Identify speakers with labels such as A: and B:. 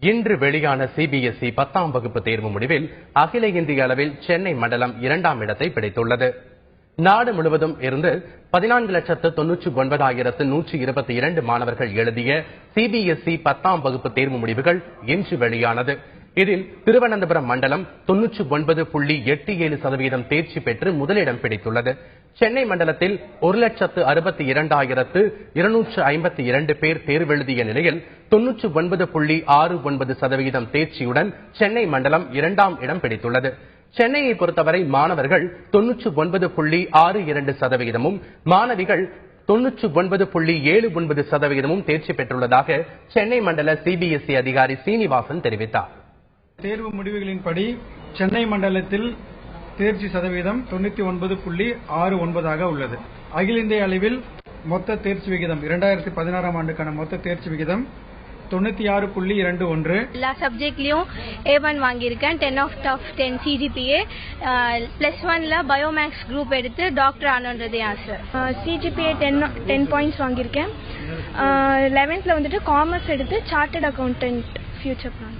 A: இன்று வெளியான சிபிஎஸ்இ 10ஆம் வகுப்பு தேர்வு முடிவில் அகில இந்திய அளவில் சென்னை மண்டலம் 2ஆம் இடத்தை பிடித்துள்ளது. நாடு முழுவதும் இருந்து 14,99,122 மாணவர்கள் எழுதிய சிபிஎஸ்இ 10ஆம் வகுப்பு தேர்வு முடிவுகள் இன்று வெளியானது. இதில் திருவனந்தபுரம் மண்டலம் 99.87% தேர்ச்சி பெற்று முதலிடம் பிடித்துள்ளது. சென்னை மண்டலத்தில் 1,62,252 பேர் தேர்வெழுதிய நிலையில் 99.69% தேர்ச்சியுடன் சென்னை மண்டலம் 2ஆம் இடம் பிடித்துள்ளது. சென்னையை பொறுத்தவரை மாணவர்கள் 99.62%, மாணவிகள் 99.79% தேர்ச்சி பெற்றுள்ளதாக சென்னை மண்டல சிபிஎஸ்இ அதிகாரி சீனிவாசன் தெரிவித்தார்.
B: தேர்வு முடிவுகளின்படி சென்னை மண்டலத்தில் தேர்ச்சி சதவீதம் 99.69 உள்ளது. அகில இந்திய அளவில் மொத்த தேர்ச்சி விகிதம் 2016ஆம் ஆண்டுக்கான மொத்த தேர்ச்சி விகிதம் 96.21.
C: எல்லா சப்ஜெக்ட்லயும் A1 வாங்கியிருக்கேன். 10 out of 10 CGPA. +1ல பயோமேக்ஸ் குரூப் எடுத்து டாக்டர் ஆனது ஆசை. CGPA 10 பாயிண்ட்ஸ் வாங்கியிருக்கேன். 11th வந்துட்டு காமர்ஸ் எடுத்து சார்ட்டர்ட் அக்கௌண்டன்ட் ஃபியூச்சர் பிளான்.